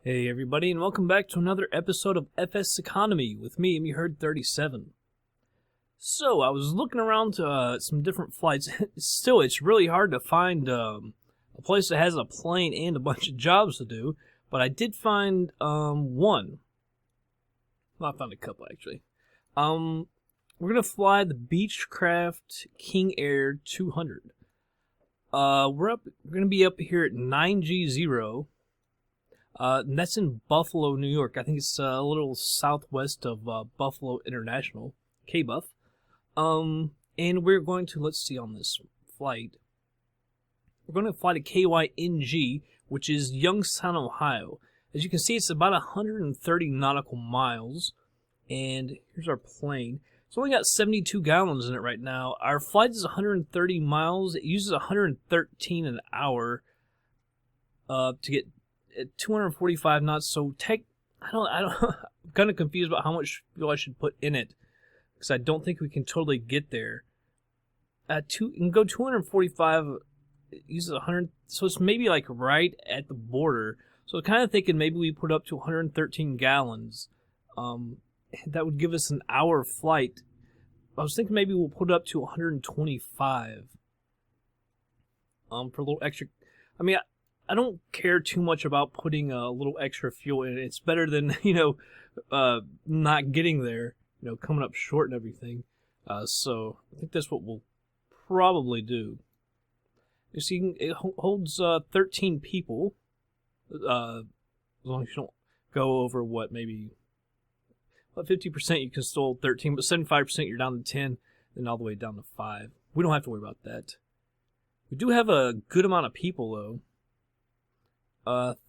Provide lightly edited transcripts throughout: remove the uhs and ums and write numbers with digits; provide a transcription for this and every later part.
Hey everybody, and welcome back to another episode of FSEconomy with me, Herd37. So, I was looking around to some different flights. Still, it's really hard to find a place that has a plane and a bunch of jobs to do, but I did find one. Well, I found a couple, actually. We're going to fly the Beechcraft King Air 200. We're going to be up here at 9G0. And that's in Buffalo, New York. I think it's a little southwest of Buffalo International, K-Buff. And we're going to, let's see on this flight, we're going to fly to KYNG, which is Youngstown, Ohio. As you can see, it's about 130 nautical miles. And here's our plane. It's only got 72 gallons in it right now. Our flight is 130 miles. It uses 113 an hour to get at 245 knots. So I'm kind of confused about how much fuel I should put in it, because I don't think we can totally get there. You can go 245, it uses 100, so it's maybe like right at the border. So I'm kind of thinking maybe we put up to 113 gallons. That would give us an hour flight. I was thinking maybe we'll put it up to 125 for a little extra. I mean, I don't care too much about putting a little extra fuel in it. It's better than, not getting there, coming up short and everything. So I think that's what we'll probably do. You see, it holds 13 people, as long as you don't go over maybe 50% you can still hold 13, but 75% you're down to 10, then all the way down to 5. We don't have to worry about that. We do have a good amount of people, though.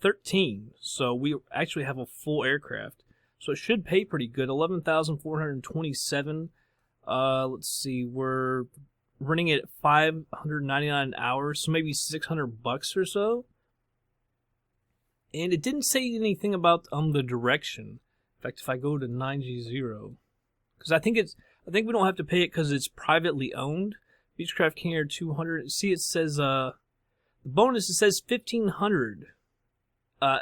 13, so we actually have a full aircraft, so it should pay pretty good. 11,427. Let's see, we're running it at 599 an hour, so maybe $600 or so. And it didn't say anything about the direction. In fact, if I go to 9G0, because I think we don't have to pay it because it's privately owned. Beechcraft King Air 200. See, it says the bonus. It says 1,500. I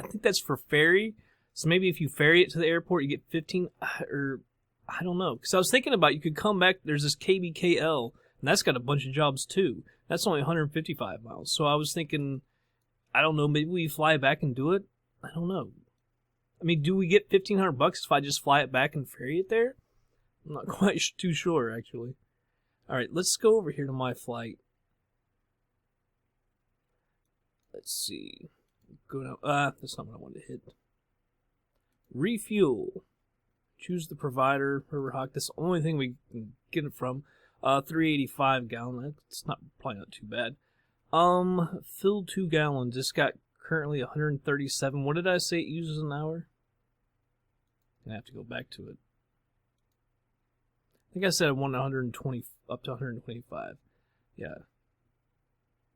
think that's for ferry. So maybe if you ferry it to the airport, you get 15, or I don't know. Because I was thinking about you could come back. There's this KBKL, and that's got a bunch of jobs too. That's only 155 miles. So I was thinking, I don't know, maybe we fly back and do it. I don't know. I mean, do we get $1,500 if I just fly it back and ferry it there? I'm not quite too sure, actually. All right, let's go over here to my flight. Let's see. Go down. That's not what I wanted to hit. Refuel. Choose the provider. Riverhawk. That's the only thing we can get it from. 385 gallon. That's probably not too bad. Fill 2 gallons. It's got currently 137. What did I say it uses an hour? I have to go back to it. I think I said I wanted 120 up to 125. Yeah.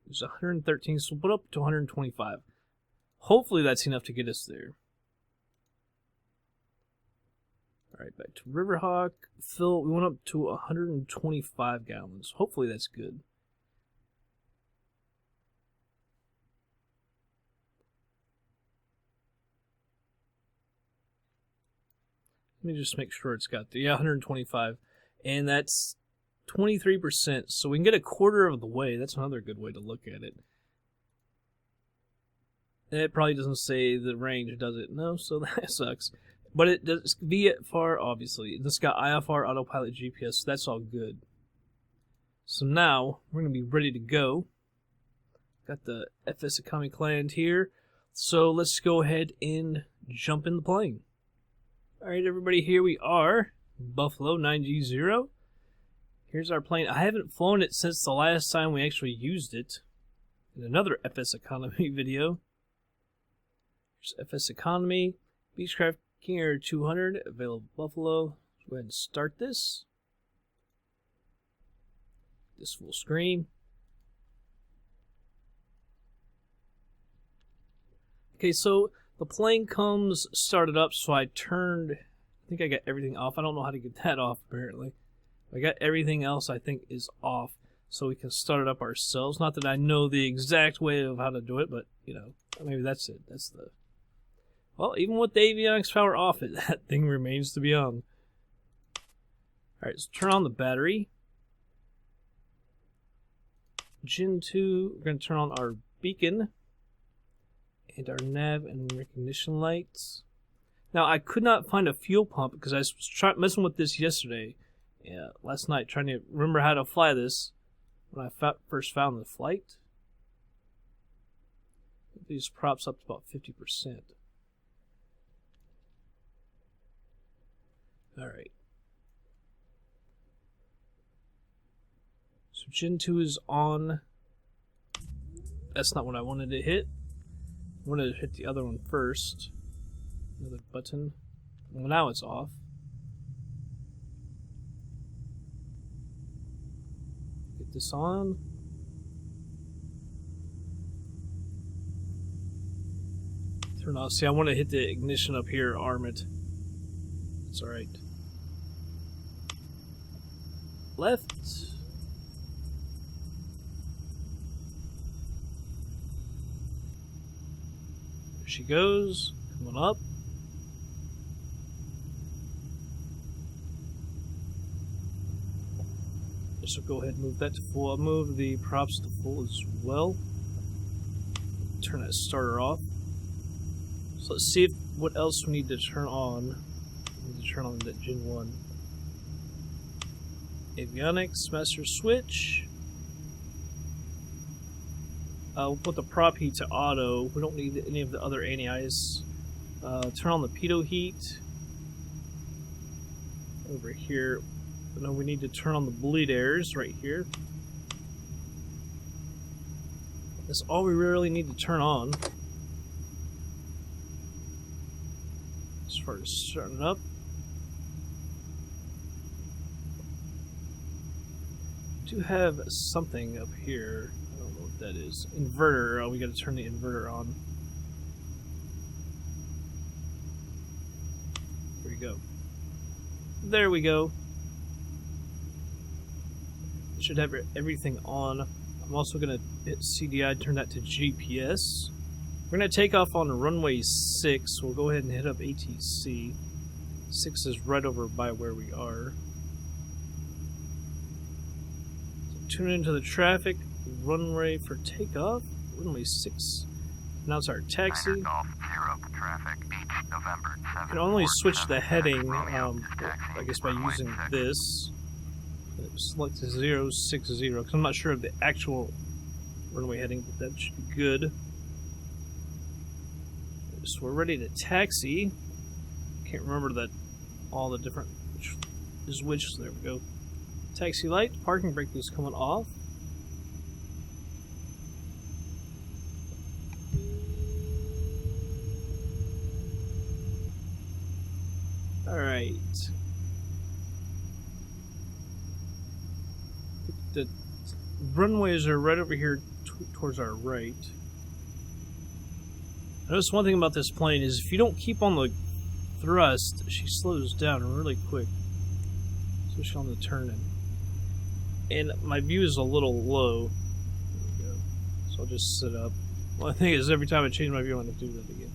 It's 113, so we'll put up to 125. Hopefully that's enough to get us there. Alright, back to Riverhawk. Fill, we went up to 125 gallons. Hopefully that's good. Let me just make sure it's got 125. And that's 23%, so we can get a quarter of the way. That's another good way to look at it. And it probably doesn't say the range, does it? No, so that sucks. But it does VFR, obviously. It's got IFR, autopilot, GPS, so that's all good. So now, we're going to be ready to go. Got the FSEconomy client here. So let's go ahead and jump in the plane. Alright, everybody, here we are. Buffalo 9G0. Here's our plane. I haven't flown it since the last time we actually used it in another FSEconomy video. Here's FSEconomy, Beechcraft King Air 200, available Buffalo. Let's go ahead and start this. This full screen. Okay, so the plane comes started up, so I think I got everything off. I don't know how to get that off, apparently. I got everything else I think is off, so we can start it up ourselves. Not that I know the exact way of how to do it, but, maybe that's it. That's the Well, even with the avionics power off, that thing remains to be on. Alright, so turn on the battery. Gen 2, we're going to turn on our beacon. And our nav and recognition lights. Now, I could not find a fuel pump because I was messing with this yesterday. Yeah, last night, trying to remember how to fly this when I first found the flight. These props up to about 50%. Alright. So Gen 2 is on. That's not what I wanted to hit. I wanted to hit the other one first. Another button. Well, now it's off. Get this on. Turn off. See, I want to hit the ignition up here, arm it. It's alright. Left. There she goes. Coming up. So go ahead and move that to full. I'll move the props to full as well. Turn that starter off. So let's see what else we need to turn on. We need to turn on that Gen 1. Avionics, master switch. We'll put the prop heat to auto. We don't need any of the other anti-ice. Turn on the pitot heat. Over here. No, we need to turn on the bleed airs right here. That's all we really need to turn on. As far as starting up. I do have something up here. I don't know what that is. Inverter. Oh, we gotta turn the inverter on. There we go. There we go. Should have everything on. I'm also going to hit CDI, turn that to GPS. We're going to take off on runway 6. We'll go ahead and hit up ATC. 6 is right over by where we are. So tune into the traffic. Runway for takeoff. Runway 6. Now it's our taxi. Golf, 0 traffic, Beech, November 7, you can only switch the heading, Romeo, I guess by using this. Select 060 because I'm not sure of the actual runway heading, but that should be good. So we're ready to taxi. Can't remember that all the different which. So there we go. Taxi light, parking brake is coming off. All right. The runways are right over here towards our right. I notice one thing about this plane is if you don't keep on the thrust, she slows down really quick, especially on the turning. And my view is a little low. There we go. So I'll just sit up. Well, the thing is, every time I change my view, I'm going to do that again.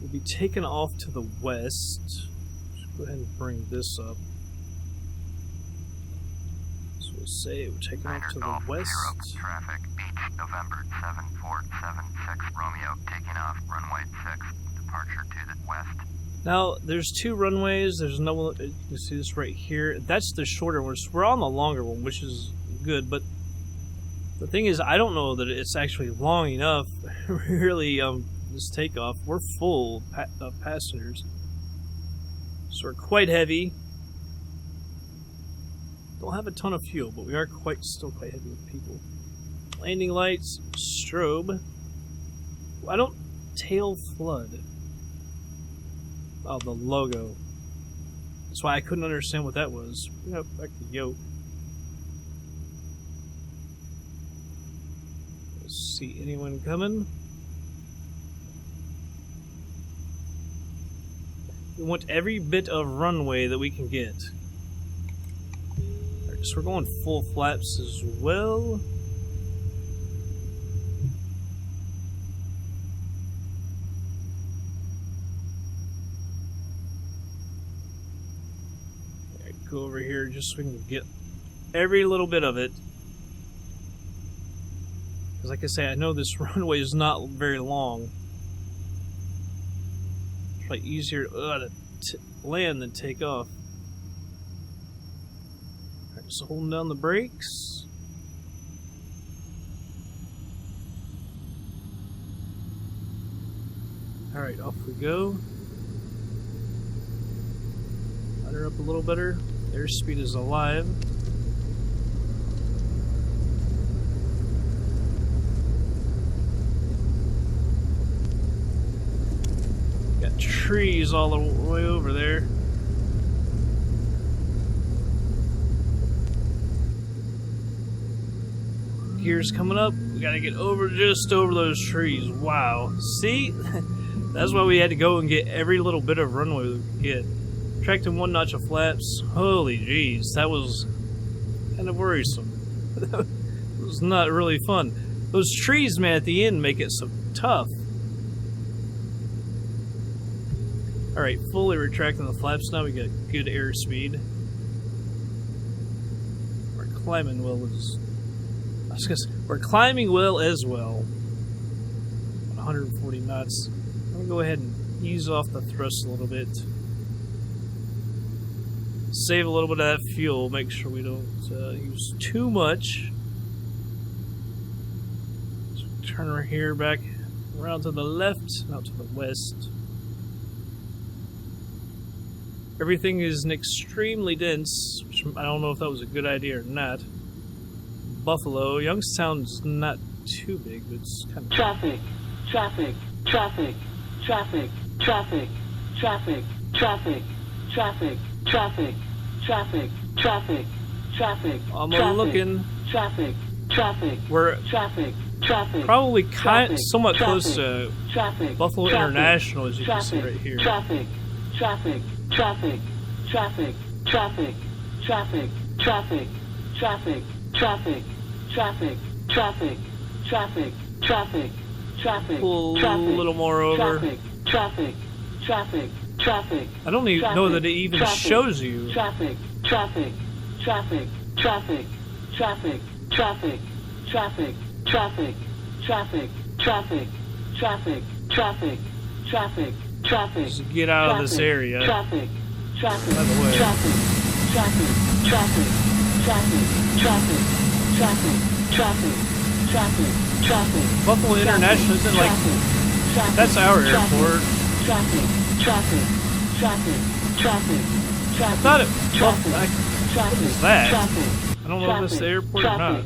We'll be taken off to the west. Let's go ahead and bring this up. So we'll say we're taking off to the west. Traffic, Beech, November 7476, Romeo, taking off, runway 6, departure to the west. Now, there's two runways. There's no one, you can see this right here. That's the shorter one. So we're on the longer one, which is good, but the thing is, I don't know that it's actually long enough, really, this takeoff. We're full of passengers. So we're quite heavy. Don't have a ton of fuel, but we are still quite heavy with people. Landing lights, strobe. I don't tail flood. Oh, the logo. That's why I couldn't understand what that was. Yep, back to yoke. See anyone coming? We want every bit of runway that we can get. Our So we're going full flaps as well. Go over here just so we can get every little bit of it. Because like I say, I know this runway is not very long. It's probably easier to land than take off. Alright, just holding down the brakes. Alright, off we go. Light her up a little better. Airspeed is alive. Got trees all the way over there. Gears coming up. We gotta get over just over those trees. Wow. See? That's why we had to go and get every little bit of runway we could get. Tracking one notch of flaps. Holy jeez, that was kind of worrisome. That was not really fun. Those trees, man, at the end make it so tough. Alright, fully retracting the flaps now. We got good airspeed. We're climbing well as... I was gonna say, we're climbing well as well. 140 knots. I'm gonna go ahead and ease off the thrust a little bit. Save a little bit of that fuel, make sure we don't use too much. So turn our here back around to the left, out to the west. Everything is extremely dense, which I don't know if that was a good idea or not. Buffalo, Youngstown's not too big, but it's kind of... Traffic, traffic, traffic, traffic, traffic, traffic, traffic, traffic, traffic, traffic, traffic, traffic. I'm looking. Traffic, traffic. We're traffic, traffic. Probably somewhat traffic, close to traffic, Buffalo traffic, International, as you can see traffic, right here. Traffic, traffic, traffic, traffic, traffic, traffic, traffic, traffic, traffic, traffic, traffic, traffic, traffic, traffic. Pull a little more over. Traffic, traffic, traffic, traffic. I don't even know that it even shows you. Traffic, traffic, traffic, traffic, traffic, traffic, traffic, traffic, traffic, traffic, traffic, traffic, traffic, traffic. Just get out of this area. Traffic, traffic, By the way. traffic, traffic, traffic, traffic, traffic, traffic, traffic, traffic, traffic. Buffalo International isn't like... That's our airport. Traffic, traffic, traffic, traffic, traffic. I thought it... What is that? Traffic, I don't know if it's the airport or not.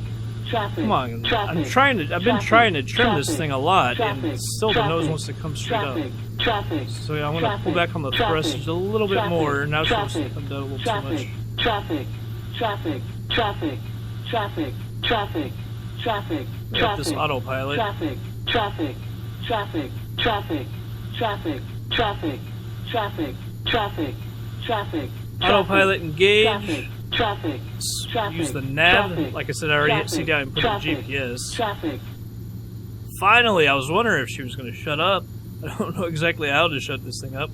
traffic, Come on, I've been traffic, trying to trim this thing a lot, traffic, and still the nose wants to come straight up. traffic, So yeah, I'm going to pull back on the thrust just a little bit more, and now it's supposed to come down a little too much. Traffic, traffic, traffic, traffic, traffic, traffic, We got this autopilot. Traffic, traffic, traffic, traffic, traffic, traffic, traffic, traffic, traffic. Autopilot engage. Traffic, traffic. Use the nav. Like I said, I already hit C down and put in GPS. Traffic. Finally, I was wondering if she was going to shut up. I don't know exactly how to shut this thing up.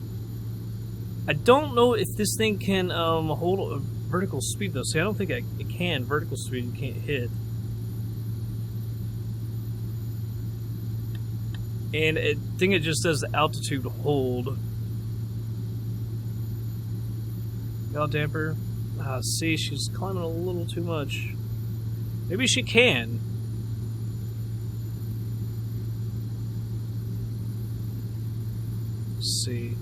I don't know if this thing can hold a vertical speed though. See, I don't think it can. Vertical speed you can't hit. And I think it just does the altitude hold. Yaw damper. See, she's climbing a little too much. Maybe she can. Let's see.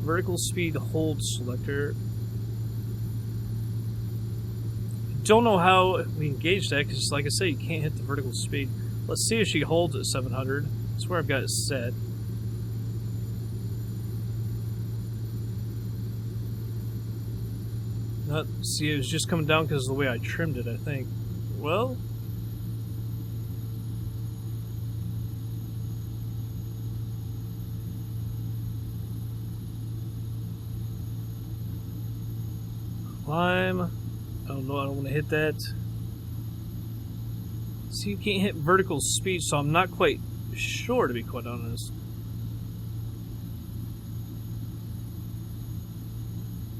Vertical speed hold selector. Don't know how we engage that because, like I say, you can't hit the vertical speed. Let's see if she holds at 700. That's where I've got it set. See, it was just coming down because of the way I trimmed it, I think. Well... Climb. Oh no, I don't want to hit that. See, you can't hit vertical speed, so I'm not quite sure, to be quite honest.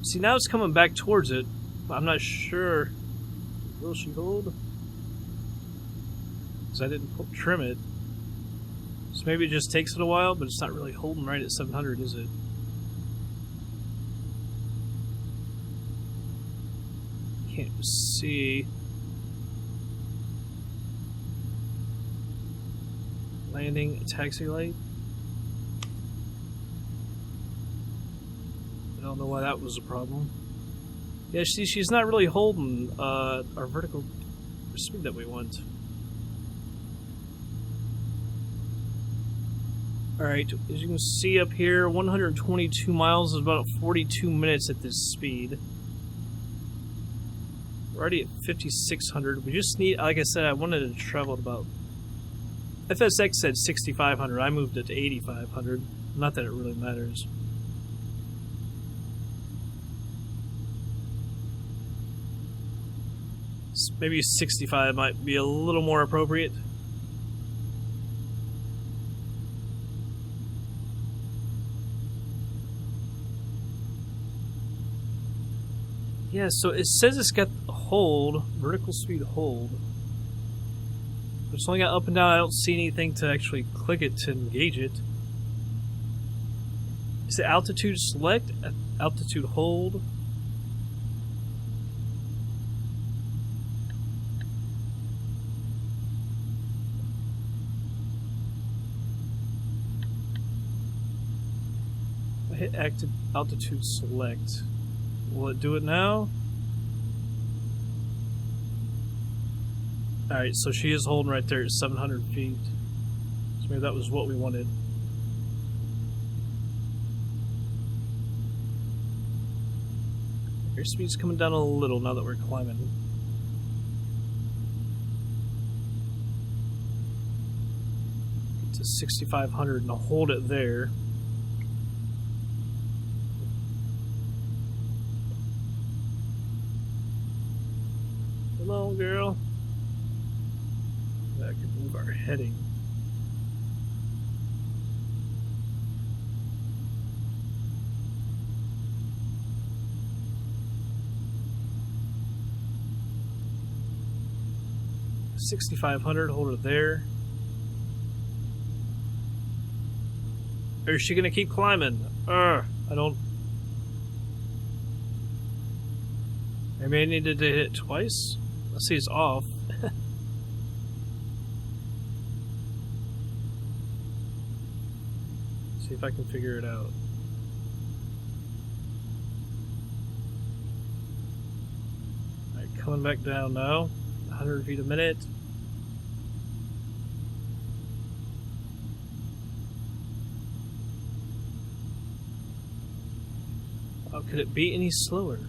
See, now it's coming back towards it. I'm not sure. Will she hold? Because I didn't trim it. So maybe it just takes it a while, but it's not really holding right at 700, is it? Can't see. Landing, taxi light. I don't know why that was a problem. Yeah, she's not really holding our vertical speed that we want. Alright, as you can see up here, 122 miles is about 42 minutes at this speed. We're already at 5,600. We just need, like I said, I wanted to travel at about... FSX said 6,500. I moved it to 8,500. Not that it really matters. Maybe 65 might be a little more appropriate. Yeah, so it says it's got hold, vertical speed hold. But it's only got up and down. I don't see anything to actually click it to engage it. Is it altitude select? Altitude hold? I hit active altitude select. Will it do it now? Alright, so she is holding right there at 700 feet. So maybe that was what we wanted. Airspeed's coming down a little now that we're climbing. Get to 6,500 and I'll hold it there. Come on, girl. That could move our heading. $6,500, hold it there. Or is she gonna keep climbing? I don't. Maybe I needed to hit it twice? Let's see, it's off. See if I can figure it out. Alright, coming back down now. 100 feet a minute. How could it be any slower?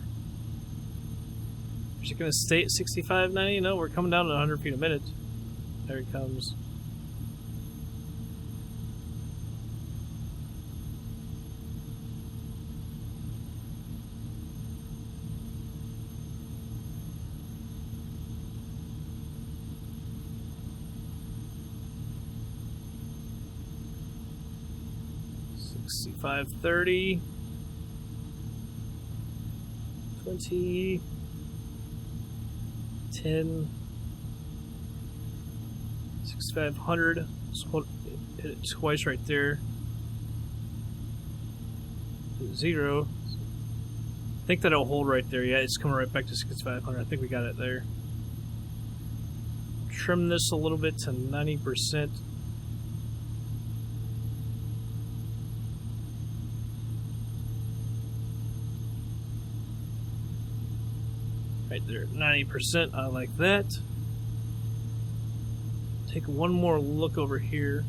Is it going to stay at 65 now? You know, we're coming down at 100 feet a minute. There it comes. $530, 20, 10, 6,500. So hit it twice right there. 0. I think that'll hold right there. Yeah, it's coming right back to 6,500. I think we got it there. Trim this a little bit to 90%. Right there, 90%. I like that. Take one more look over here.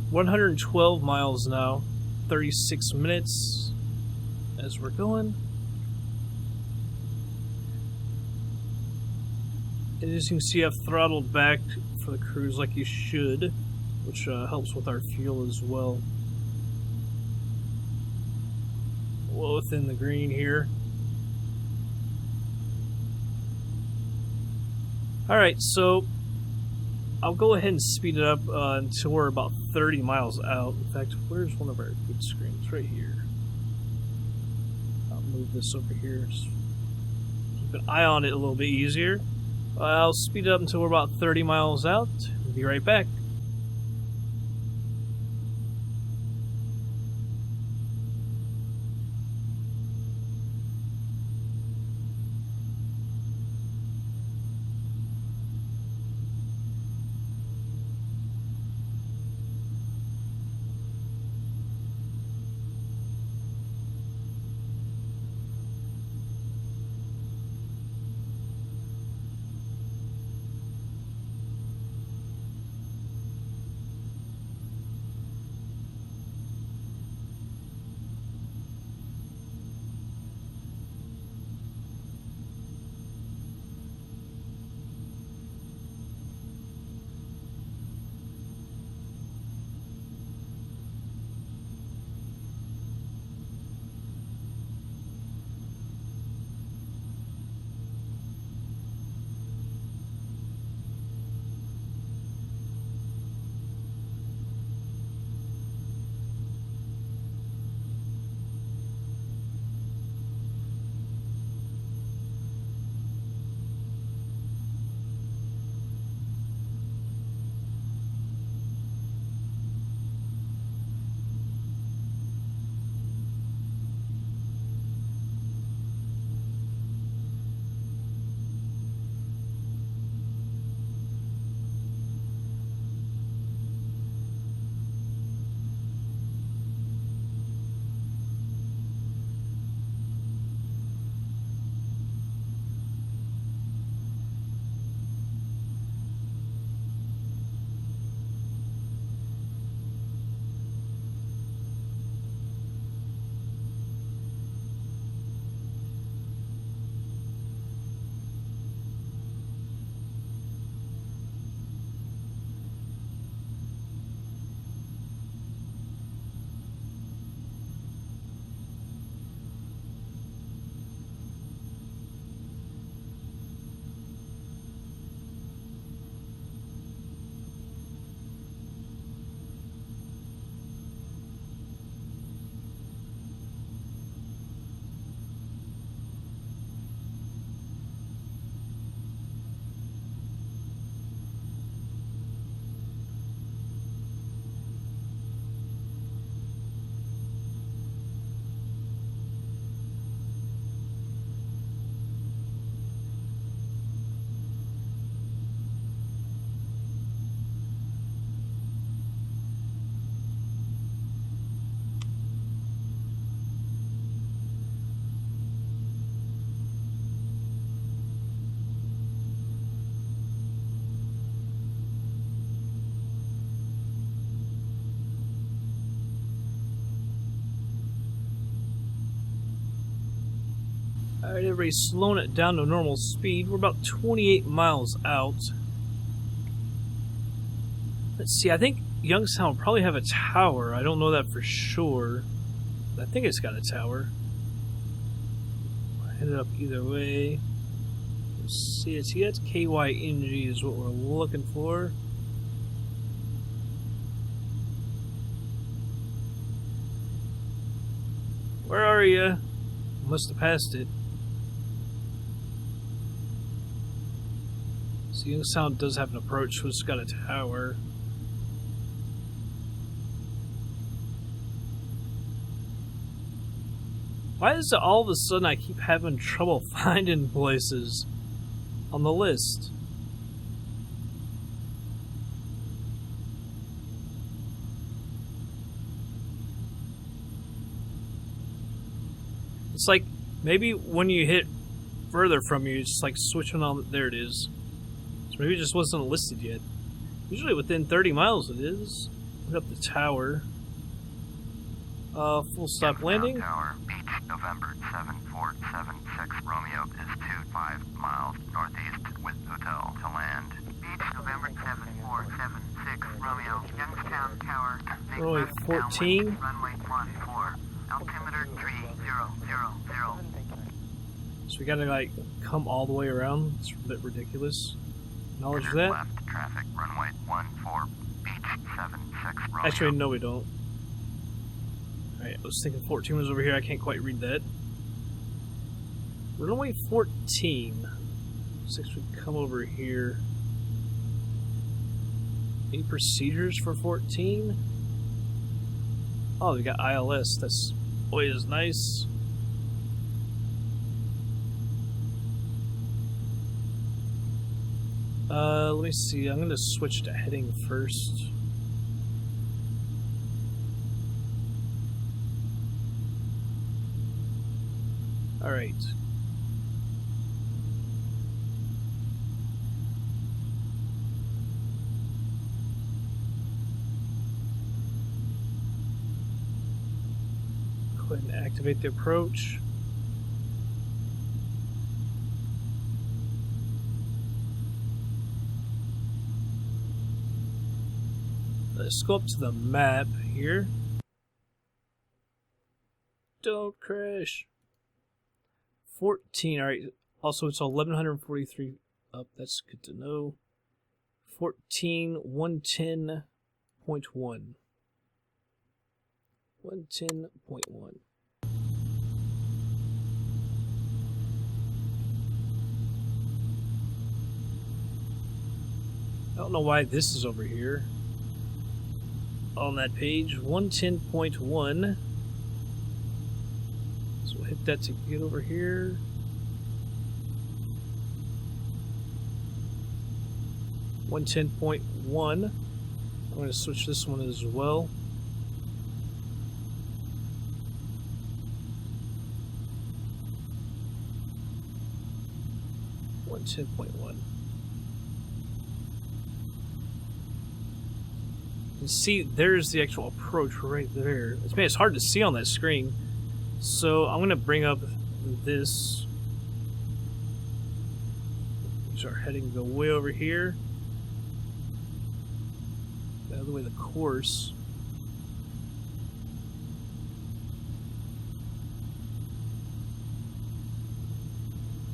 112 miles now, 36 minutes as we're going. And as you can see, I've throttled back for the cruise like you should, which helps with our fuel as well. Well, within the green here. Alright, so I'll go ahead and speed it up until we're about 30 miles out. In fact, where's one of our good screens? Right here. I'll move this over here. Keep an eye on it a little bit easier. I'll speed it up until we're about 30 miles out. We'll be right back. Alright, everybody's slowing it down to normal speed. We're about 28 miles out. Let's see, I think Youngstown will probably have a tower. I don't know that for sure. I think it's got a tower. I'll hit it up either way. Let's see, it's yet. KYNG is what we're looking for. Where are you? Must have passed it. So Youngstown does have an approach, so it's got a tower. Why is it all of a sudden I keep having trouble finding places on the list? It's like maybe when you hit further from you, it's just like switching on. There it is. So maybe it just wasn't listed yet. Usually within 30 miles it is. Look up the tower. Full stop landing. Tower, Beech, November 7476. Romeo is 25 miles northeast with hotel to land. Beech, November 7476. Romeo, Youngstown Tower. Runway 14. Runway 14. Altimeter 3000. So we gotta like come all the way around. It's a bit ridiculous. Acknowledge Clear that. left traffic, runway 14, Beech 76 Romeo. Actually, no, we don't. Alright, I was thinking 14 was over here. I can't quite read that. Runway 14. Looks like we come over here. Any procedures for 14? Oh, we got ILS. That's always nice. Let me see. I'm going to switch to heading first. Alright. Go ahead and activate the approach. Let's go up to the map here. Don't crash. 14, alright. Also, it's 1143 up. That's good to know. 14, 110.1. 110.1. I don't know why this is over here. On that page, 110.1. So we'll hit that to get over here. .1. I'm going to switch this one as well. .110.1. And see, there's the actual approach right there. It's hard to see on that screen. So I'm going to bring up this. We start heading go way over here. Out of the way the course.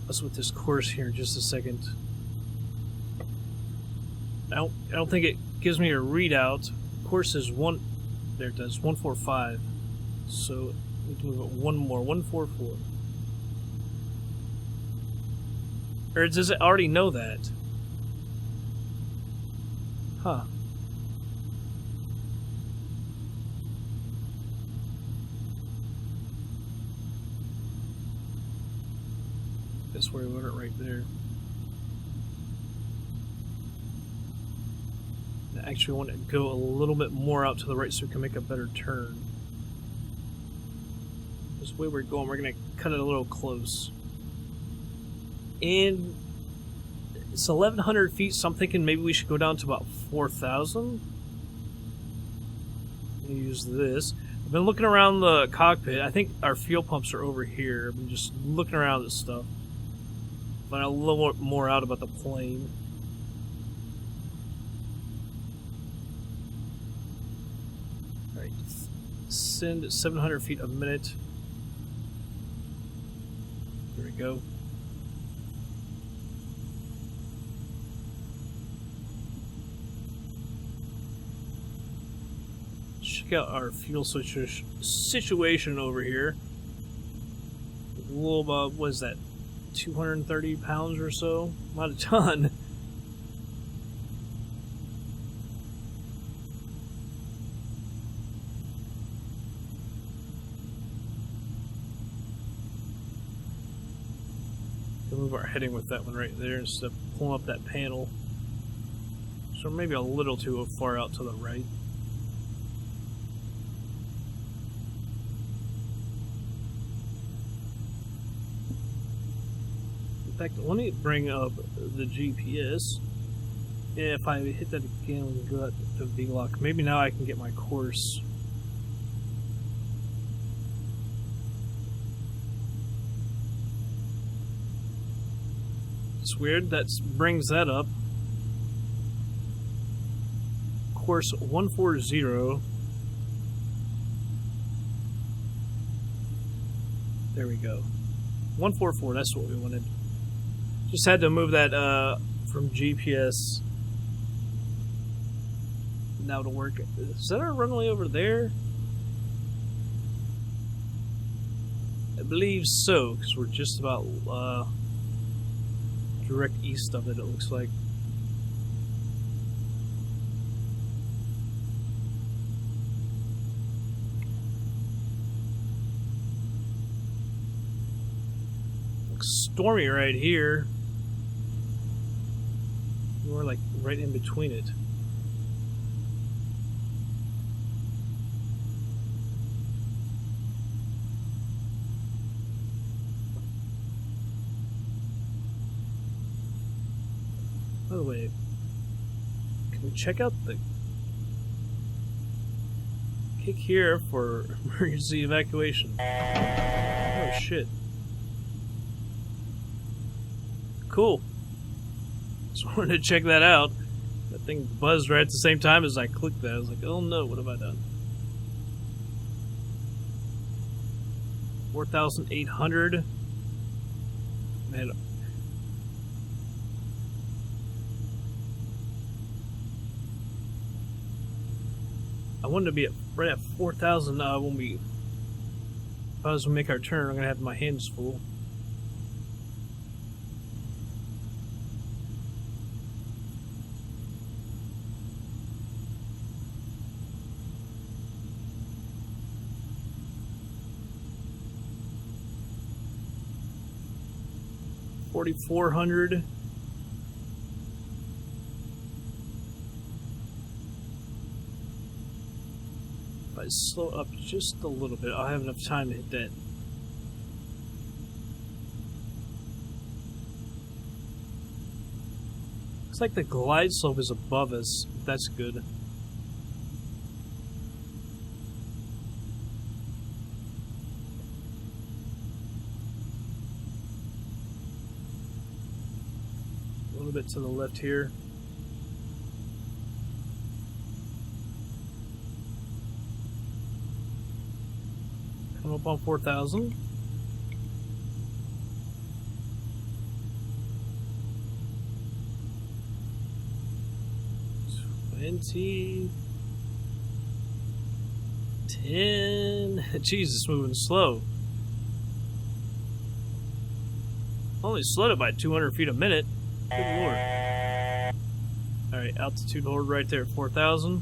Let's with this course here in just a second. I don't think it gives me a readout. Course is one. There it does. 145. So we can move it one more. 144. Or does it already know that? Huh. That's where we want it right there. I actually want to go a little bit more out to the right so we can make a better turn. This way we're going, we're going to cut it a little close. And it's 1,100 feet, so I'm thinking maybe we should go down to about 4,000. Use this. I've been looking around the cockpit. I think our fuel pumps are over here. I've been just looking around at stuff. Find a little more out about the plane. Alright, send 700 feet a minute. There we go. Check out our fuel situation over here. A little about, what is that? 230 pounds or so? Not a ton. We'll move our heading with that one right there instead of pulling up that panel. So maybe a little too far out to the right. In fact, let me bring up the GPS. If I hit that again, we can go out to EZDok. Maybe now I can get my course. It's weird, that brings that up. Course 140. There we go. 144, that's what we wanted. Just had to move that from GPS. Now to work. Is that our runway over there? I believe so, because we're just about direct east of it, it looks like. Looks stormy right here. We're like right in between it. By the way, can we check out the kick here for emergency evacuation? Oh shit. Cool. Just wanted to check that out. That thing buzzed right at the same time as I clicked that. I was like, oh no, what have I done? 4,800. Man. I wanted to be right at 4,000 when we make our turn. I'm gonna have my hands full. $4,400. If I slow up just a little bit, I'll have enough time to hit that. Looks like the glide slope is above us. That's good. A little bit to the left here. Come up on 4,000. $20. $10. Jesus, moving slow. Only slowed it by 200 feet a minute. Good lord. Alright, altitude hold right there at 4,000.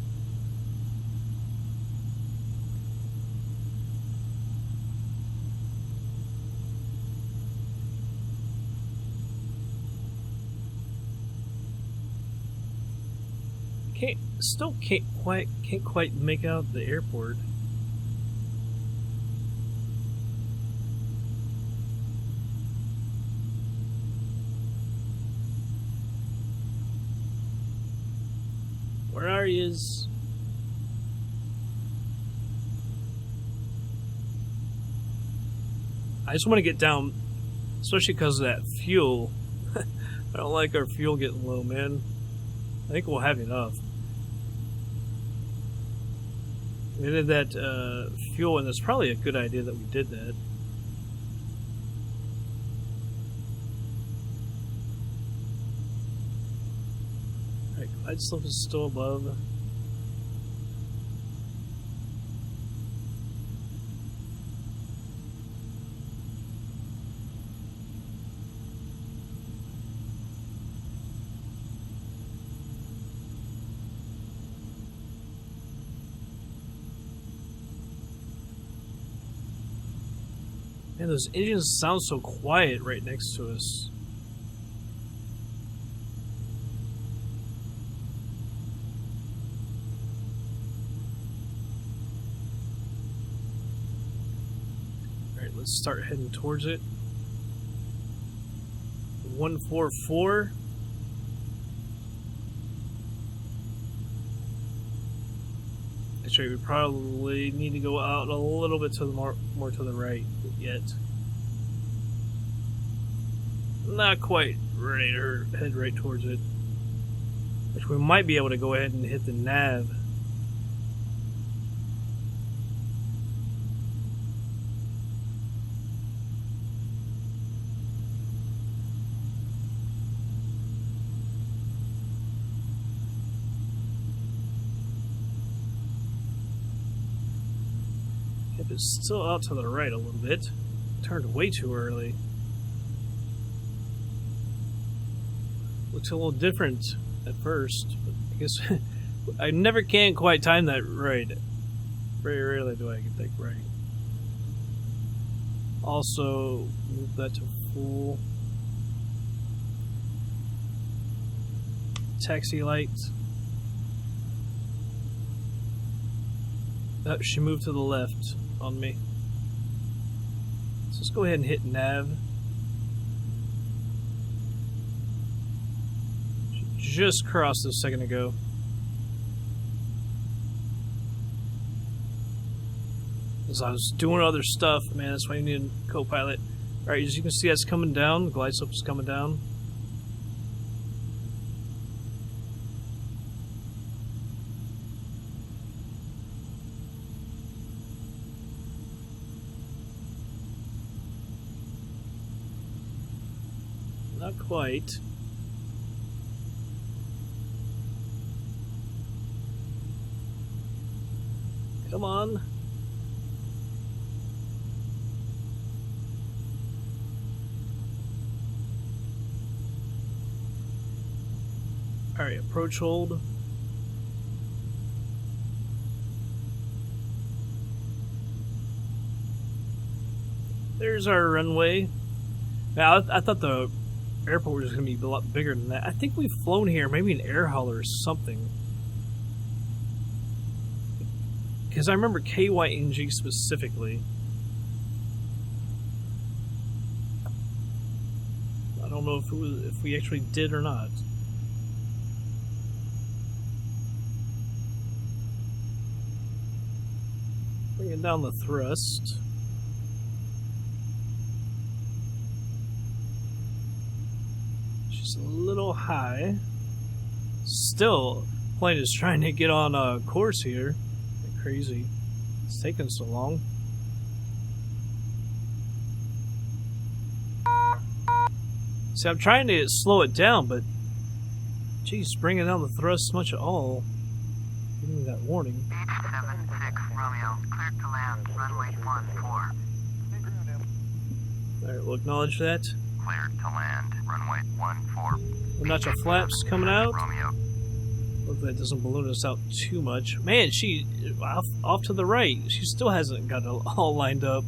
Can't quite make out the airport. Where are yous? I just want to get down, especially because of that fuel. I don't like our fuel getting low, man. I think we'll have enough. We did that fuel, and it's probably a good idea that we did that. Alright, glide slope is still above. Man, those engines sound so quiet right next to us. Alright, let's start heading towards it. 144. Actually, we probably need to go out a little bit to the more to the right yet. Not quite ready to head right towards it. Which we might be able to go ahead and hit the nav. is still out to the right a little bit. Turned way too early. Looks a little different at first, but I guess I never can quite time that right. Very rarely do I get that right. Also, move that to full. Taxi lights. Oh, she moved to the left on me. So let's go ahead and hit nav. She just crossed a second ago. As I was doing other stuff, man, that's why you need a co-pilot. Alright, as you can see, that's coming down. The glide slope is coming down. Not quite. Come on. Alright, approach hold. There's our runway. Now, I thought the airport was going to be a lot bigger than that. I think we've flown here, maybe an air hauler or something. Because I remember KYNG specifically. I don't know if we actually did or not. Bringing down the thrust. Just a little high. Still, plane is trying to get on course here. Crazy. It's taking so long. See, I'm trying to slow it down, but geez, bringing down the thrust much at all. Give me that warning. Beech 76 Romeo, cleared to land, runway 14. Alright, we'll acknowledge that. Cleared to land, runway 14. A notch of flaps coming out. Romeo. Hopefully that doesn't balloon us out too much. Man, she off to the right. She still hasn't got it all lined up.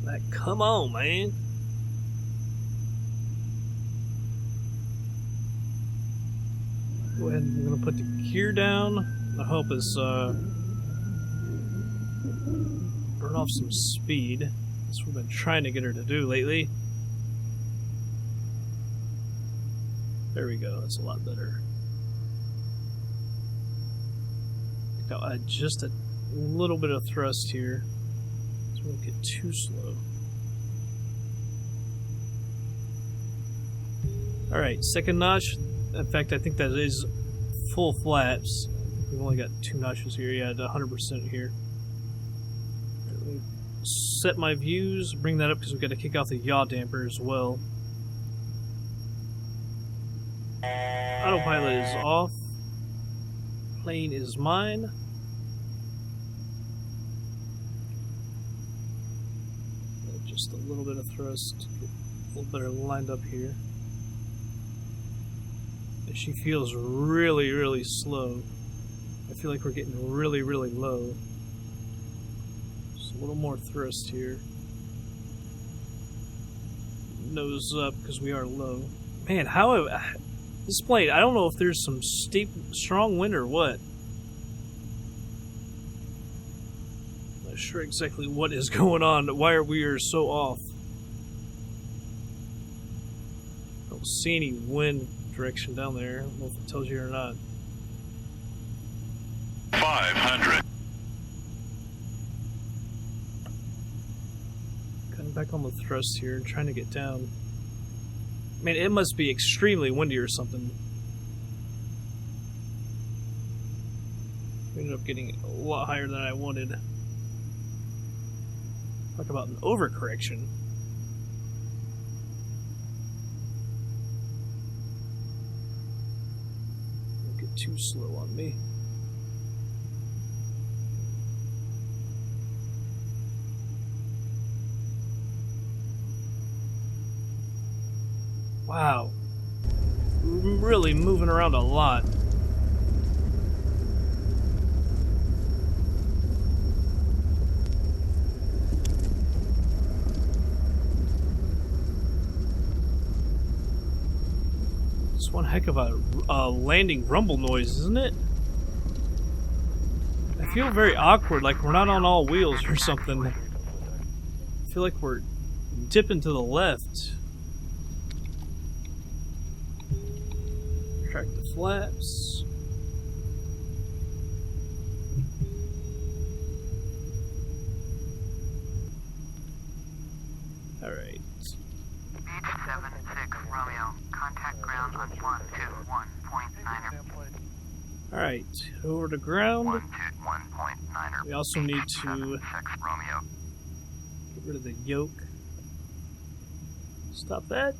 Like, come on, man. Go ahead, I'm gonna put the gear down. I hope it's burn off some speed. That's what we've been trying to get her to do lately. There we go, that's a lot better. I'll add just a little bit of thrust here, so we don't get too slow. Alright, second notch. In fact, I think that is full flaps. We've only got 2 notches here. Yeah, 100% here. Right, let me set my views, bring that up because we've got to kick off the yaw damper as well. Autopilot is off. Plane is mine. Just a little bit of thrust. Get a little better lined up here. And she feels really, really slow. I feel like we're getting really, really low. Just a little more thrust here. Nose up because we are low. Man, how... This plane, I don't know if there's some steep, strong wind or what. Not sure exactly what is going on. Why are we so off? I don't see any wind direction down there. I don't know if it tells you or not. 500. Cutting back on the thrust here, trying to get down. I mean, it must be extremely windy or something. We ended up getting a lot higher than I wanted. Talk about an overcorrection. Don't get too slow on me. Wow. Really moving around a lot. It's one heck of a landing rumble noise, isn't it? I feel very awkward, like we're not on all wheels or something. I feel like we're dipping to the left. Track the flaps. Alright. Beech 76 Romeo, contact ground on 121.9er. Alright, over to ground. 121.9er. We also need to 76 Romeo. get rid of the yoke. Stop that.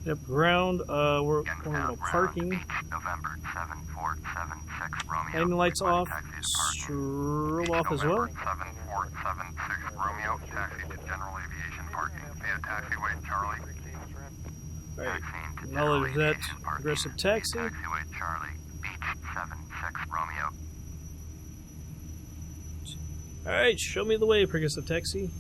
Get up ground. We're going to go parking. Beech, November 7476 Romeo. Landing lights off. Taxi to parking. Strobe off as well. 7476 Romeo, taxi to general aviation parking via taxiway Charlie. Alright, Taxiing to acknowledge general that aviation parking. aggressive taxi. Taxiway Charlie, Beech 76 Romeo. Alright, show me the way, progressive taxi.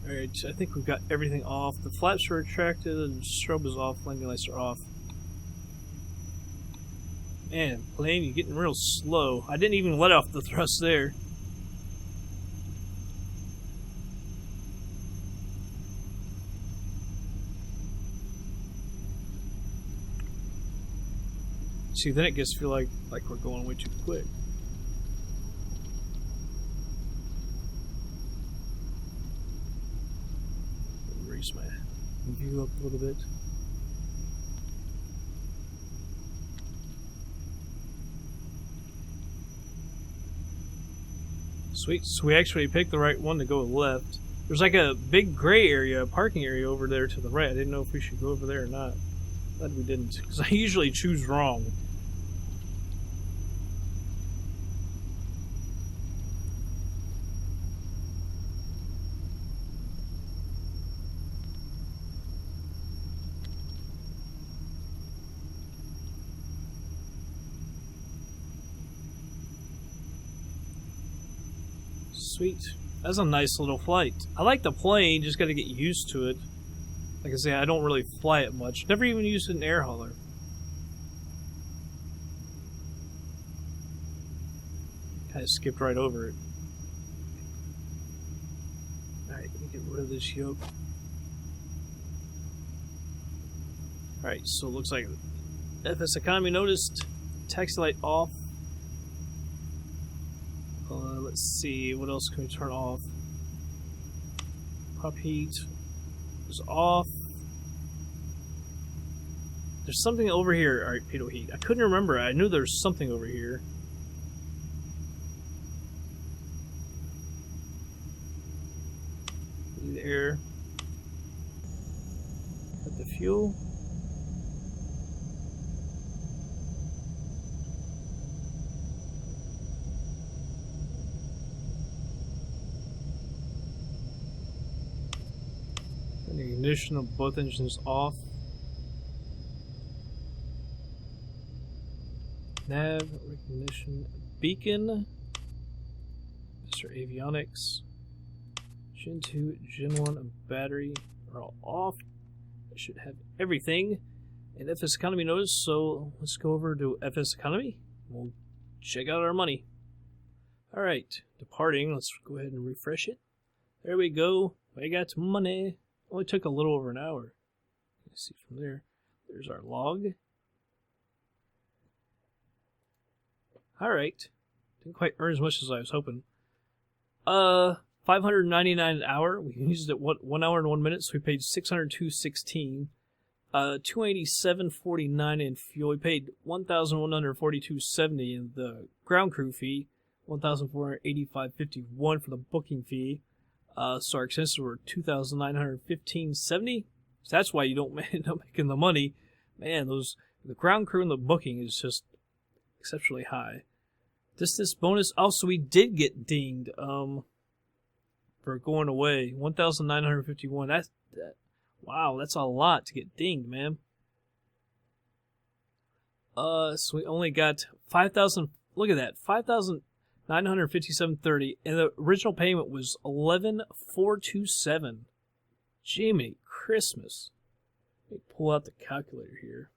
Alright, I think we've got everything off. The flaps are retracted and strobe is off, landing lights are off. Man, plane, you're getting real slow. I didn't even let off the thrust there. See, then it gets to feel like we're going way too quick. Raise my view up a little bit. Sweet, so we actually picked the right one to go left. There's like a big gray area, a parking area over there to the right. I didn't know if we should go over there or not. Glad we didn't, because I usually choose wrong. Sweet. That's a nice little flight. I like the plane, just gotta get used to it. Like I say, I don't really fly it much. Never even used an air hauler. Kinda skipped right over it. Alright, let me get rid of this yoke. Alright, so it looks like FSEconomy noticed. Taxi light off. Let's see, what else can we turn off? Prop heat is off. There's something over here. Alright, pitot heat. I couldn't remember. I knew there was something over here. Need air. Got the fuel. The ignition of both engines off. Nav, recognition, beacon. Mr. Avionics. Gen 2, Gen 1, and battery are all off. I should have everything. And FSEconomy notice, so let's go over to FSEconomy. We'll check out our money. Alright, departing. Let's go ahead and refresh it. There we go. We got money. Only took a little over an hour. Let's see from there. There's our log. Alright. Didn't quite earn as much as I was hoping. $599 an hour. We used it 1 hour and 1 minute, so we paid $602.16. $287.49 in fuel. We paid $1,142.70 in the ground crew fee. $1,485.51 for the booking fee. So our expenses were $2,915.70. So that's why you don't end up making the money. Man, the ground crew and the booking is just exceptionally high. Distance bonus. Also, we did get dinged for going away. 1,951. Wow, that's a lot to get dinged, man. So we only got 5,000. Look at that, 5,957.30, and the original payment was 11,427. Jimmy Christmas. Let me pull out the calculator here.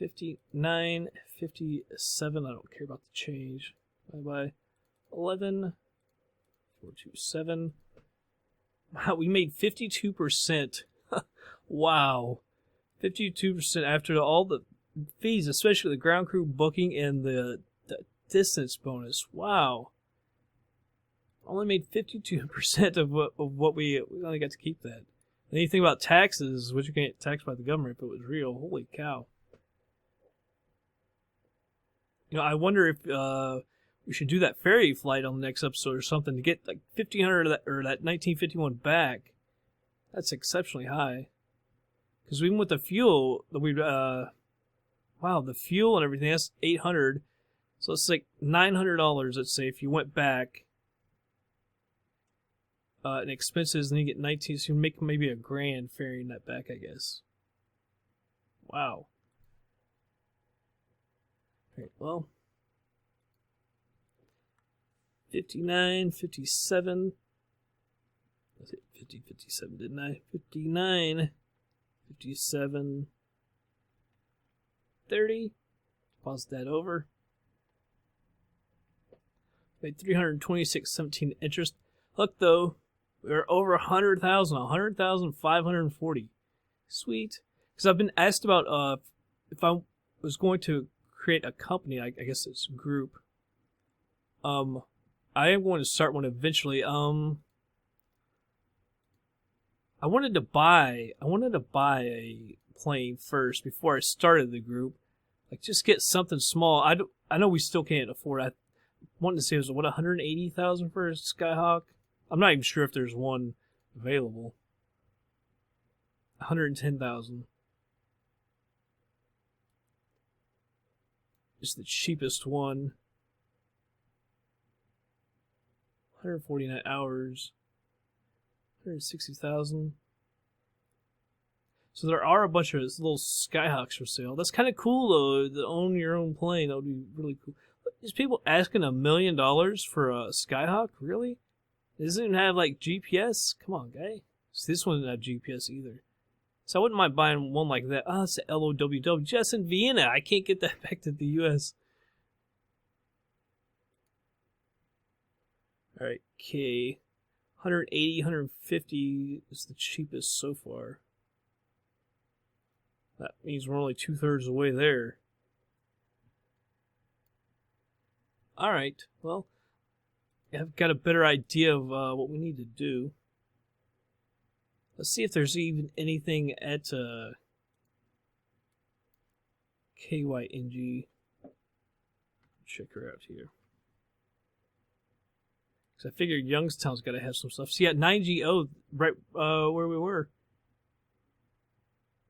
59.57. I don't care about the change. Bye. 11,427. Wow, we made 52%. Wow. 52% after all the fees, especially the ground crew booking and the distance bonus. Wow. Only made 52% of what we only got to keep that. Then you think about taxes, which you can't get taxed by the government if it was real. Holy cow. You know, I wonder if we should do that ferry flight on the next episode or something to get like 1,500 of that, or that 1951 back. That's exceptionally high. Because even with the fuel that we wow, the fuel and everything, that's 800. So it's like $900, let's say, if you went back. And expenses, and you get 19, so you make maybe $1,000 ferrying that back, I guess. Wow. Alright, well. 59, 57. Was it 50, 57, didn't I? 59, 57, 30. Pause that over. Made 326.17 interest. Look, though. We're over 100,000, 100,540. Sweet. Because I've been asked about if I was going to create a company, I guess it's a group. I am going to start one eventually. I wanted to buy a plane first before I started the group. Like, just get something small. I know we still can't afford it. I wanted to say it was, what, 180,000 for a Skyhawk? I'm not even sure if there's one available. 110,000. It's the cheapest one. 149 hours. 160,000. So there are a bunch of little Skyhawks for sale. That's kind of cool, though, to own your own plane. That would be really cool. There's people asking $1 million for a Skyhawk? Really? It doesn't even have, like, GPS? Come on, guy. So this one doesn't have GPS either. So I wouldn't mind buying one like that. Oh, it's a LOWW. Just in Vienna. I can't get that back to the U.S. Alright, K. 180, 150 is the cheapest so far. That means we're only 2/3 of the way there. Alright, well, I've got a better idea of what we need to do. Let's see if there's even anything at KYNG. Check her out here. Because I figured Youngstown's got to have some stuff. See, at 9GO, right where we were.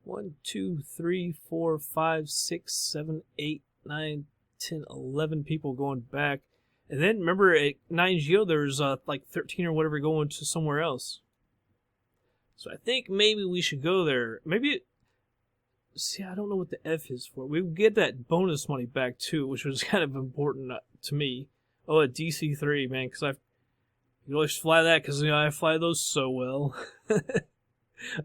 1, 2, 3, 4, 5, 6, 7, 8, 9, 10, 11 people going back. And then, remember, at 9GO, there's like 13 or whatever going to somewhere else. So I think maybe we should go there. Maybe, see, I don't know what the F is for. We would get that bonus money back, too, which was kind of important to me. Oh, a DC-3, man, because you always fly that, because, you know, I fly those so well. I think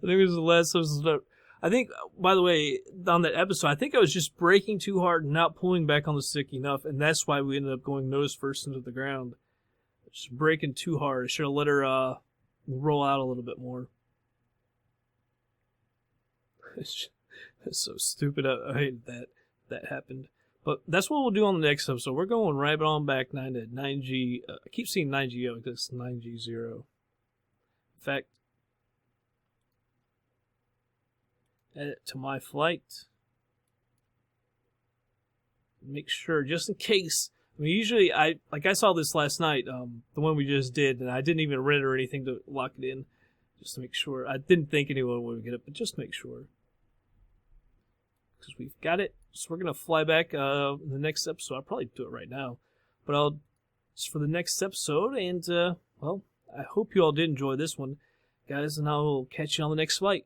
it was the last episode. I think, by the way, on that episode, I think I was just braking too hard and not pulling back on the stick enough, and that's why we ended up going nose first into the ground. Just braking too hard. I should have let her roll out a little bit more. It's so stupid. I hated that happened. But that's what we'll do on the next episode. We're going right on back 9G. I keep seeing 9GO because it's 9G0. In fact, add it to my flight. Make sure, just in case. I mean, usually, I saw this last night, the one we just did, and I didn't even rent it or anything to lock it in, just to make sure. I didn't think anyone would get it, but just make sure. because we've got it. So we're going to fly back in the next episode. I'll probably do it right now. But I'll just for the next episode. And, well, I hope you all did enjoy this one, guys. And I'll catch you on the next flight.